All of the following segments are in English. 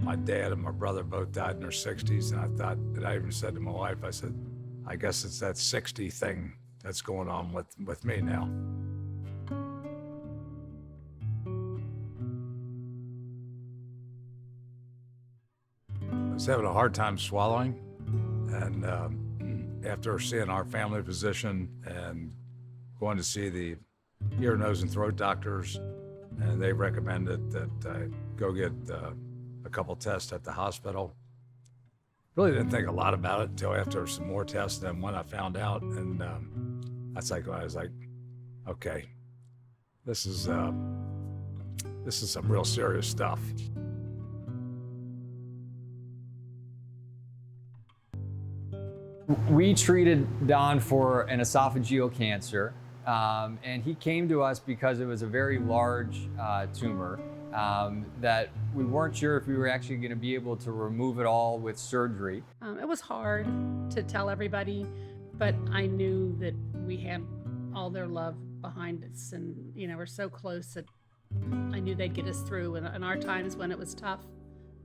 My dad and my brother both died in their 60s, and I even said to my wife, I said, I guess it's that 60 thing that's going on with me now. I was having a hard time swallowing, and after seeing our family physician and going to see the ear, nose, and throat doctors, and they recommended that I go get a couple tests at the hospital. Really didn't think a lot about it until after some more tests, and when I found out, and I was like, okay, this is some real serious stuff. We treated Don for an esophageal cancer, and he came to us because it was a very large tumor that we weren't sure if we were actually going to be able to remove it all with surgery. It was hard to tell everybody, but I knew that we had all their love behind us, and we're so close that I knew they'd get us through. And in our times when it was tough,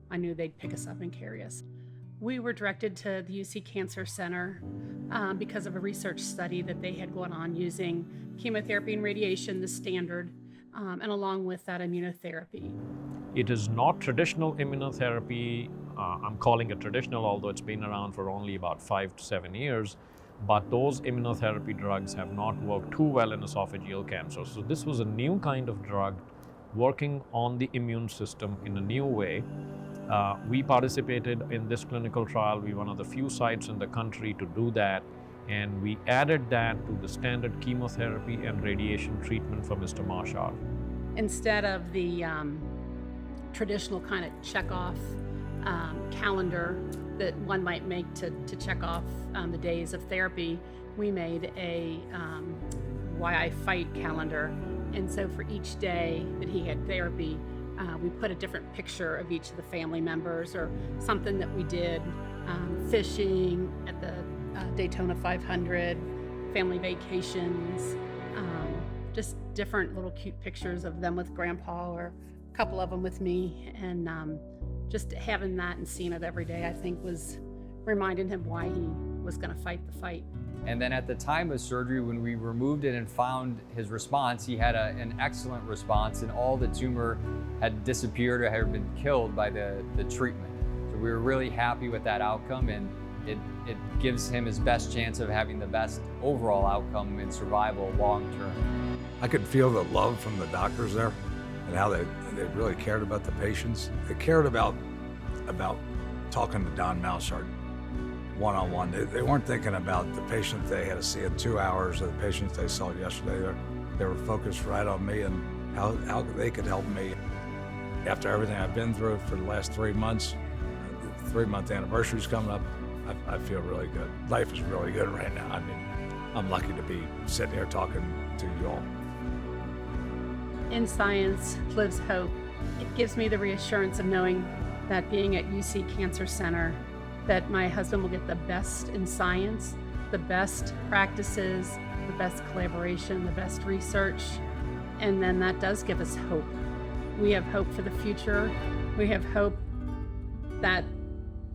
I knew they'd pick us up and carry us. We were directed to the UC Cancer Center because of a research study that they had going on using chemotherapy and radiation, the standard, and along with that, immunotherapy. It is not traditional immunotherapy. I'm calling it traditional, although it's been around for only about 5 to 7 years. But those immunotherapy drugs have not worked too well in esophageal cancer. So this was a new kind of drug working on the immune system in a new way. We participated in this clinical trial. We were one of the few sites in the country to do that, and we added that to the standard chemotherapy and radiation treatment for Mr. Maushart. Instead of the traditional kind of check-off calendar that one might make to check off the days of therapy, we made a Why I Fight calendar. And so for each day that he had therapy, we put a different picture of each of the family members, or something that we did, fishing at the Daytona 500, family vacations, just different little cute pictures of them with Grandpa, or a couple of them with me. And just having that and seeing it every day, I think, was reminding him why he was going to fight the fight. And then at the time of surgery, when we removed it and found his response, he had an excellent response, and all the tumor had disappeared or had been killed by the treatment. So we were really happy with that outcome, and it gives him his best chance of having the best overall outcome in survival long term. I could feel the love from the doctors there, and how they really cared about the patients. They cared about talking to Don Maushart one-on-one. They weren't thinking about the patient they had to see in 2 hours, or the patients they saw yesterday. They were focused right on me and how they could help me. After everything I've been through for the last 3 months, the 3-month anniversary's coming up, I feel really good. Life is really good right now. I mean, I'm lucky to be sitting here talking to you all. In science lives hope. It gives me the reassurance of knowing that being at UC Cancer Center, that my husband will get the best in science, the best practices, the best collaboration, the best research, and then that does give us hope. We have hope for the future. We have hope that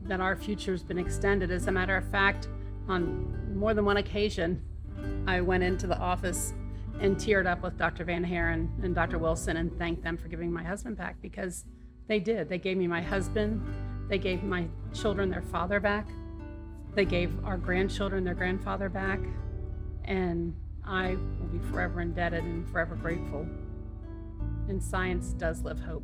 our future's been extended. As a matter of fact, on more than one occasion, I went into the office and teared up with Dr. Van Haren and Dr. Wilson and thanked them for giving my husband back, because they did. They gave me my husband. They gave my children their father back. They gave our grandchildren their grandfather back. And I will be forever indebted and forever grateful. And science does live hope.